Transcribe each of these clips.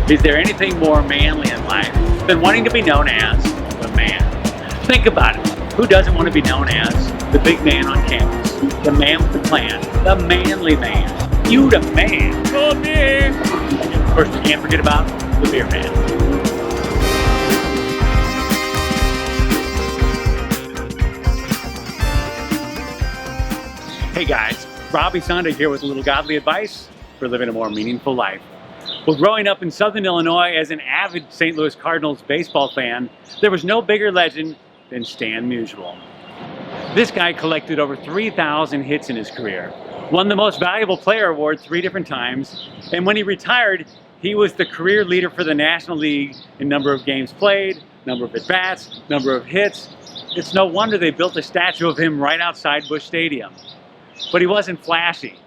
Is there anything more manly in life than wanting to be known as the man? Think about it. Who doesn't want to be known as the big man on campus? The man with the plan. The manly man. You the man. Robbie. And of course, we can't forget about the beer man. Hey guys, Robbie Sondag here with a little godly advice for living a more meaningful life. Well, growing up in Southern Illinois as an avid St. Louis Cardinals baseball fan, there was no bigger legend than Stan Musial. This guy collected over 3,000 hits in his career, won the Most Valuable Player award 3 different times, and when he retired, he was the career leader for the National League in number of games played, number of at-bats, number of hits. It's no wonder they built a statue of him right outside Busch Stadium. But he wasn't flashy.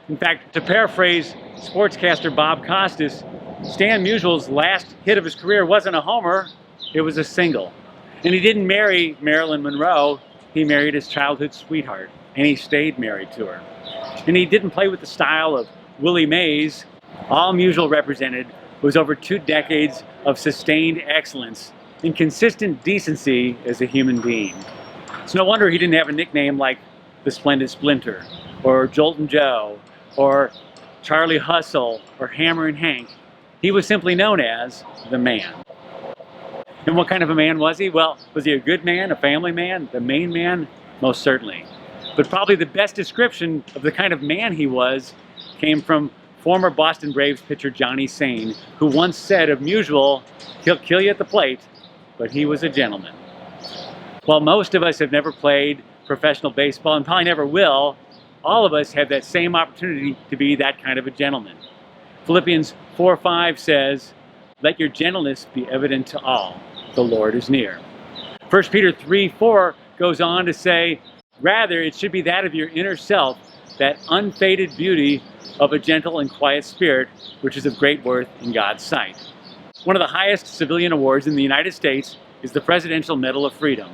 In fact, to paraphrase sportscaster Bob Costas, Stan Musial's last hit of his career wasn't a homer, it was a single. And he didn't marry Marilyn Monroe, he married his childhood sweetheart, and he stayed married to her. And he didn't play with the style of Willie Mays. All Musial represented was over 2 decades of sustained excellence and consistent decency as a human being. It's no wonder he didn't have a nickname like the Splendid Splinter, or Joltin' Joe, or Charlie Hustle, or Hammerin' Hank. He was simply known as the man. And what kind of a man was he? Well, was he a good man, a family man, the main man? Most certainly. But probably the best description of the kind of man he was came from former Boston Braves pitcher Johnny Sain, who once said of Musial, "He'll kill you at the plate, but he was a gentleman." While most of us have never played professional baseball and probably never will, all of us have that same opportunity to be that kind of a gentleman. Philippians 4:5 says, "Let your gentleness be evident to all. The Lord is near." 1 Peter 3:4 goes on to say, "Rather, it should be that of your inner self, that unfaded beauty of a gentle and quiet spirit, which is of great worth in God's sight." One of the highest civilian awards in the United States is the Presidential Medal of Freedom.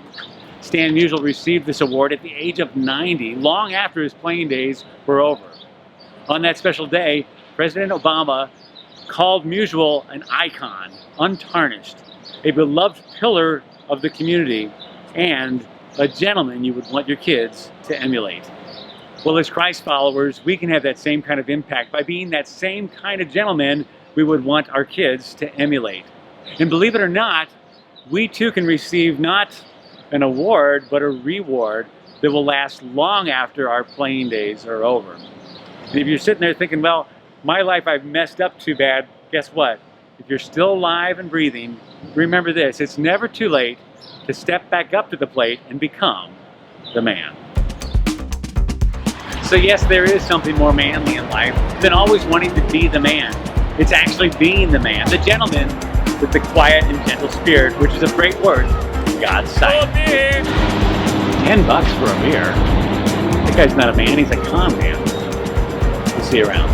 Stan Musial received this award at the age of 90, long after his playing days were over. On that special day, President Obama called Musial an icon, untarnished, a beloved pillar of the community, and a gentleman you would want your kids to emulate. Well, as Christ followers, we can have that same kind of impact by being that same kind of gentleman we would want our kids to emulate. And believe it or not, we too can receive not an award, but a reward that will last long after our playing days are over. And if you're sitting there thinking, well, my life I've messed up too bad, guess what? If you're still alive and breathing, remember this, it's never too late to step back up to the plate and become the man. So yes, there is something more manly in life than always wanting to be the man. It's actually being the man, the gentleman with the quiet and gentle spirit, which is of great worth in God's sight. $10 for a beer. That guy's not a man, he's a con man. We'll see you around.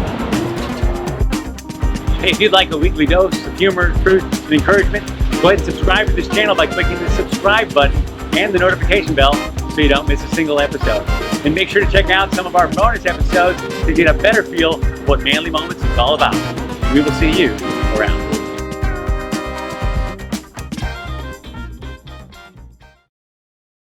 Hey, if you'd like a weekly dose of humor, truth, and encouragement, go ahead and subscribe to this channel by clicking the subscribe button and the notification bell so you don't miss a single episode. And make sure to check out some of our bonus episodes to get a better feel of what Manly Moments is all about. We will see you around.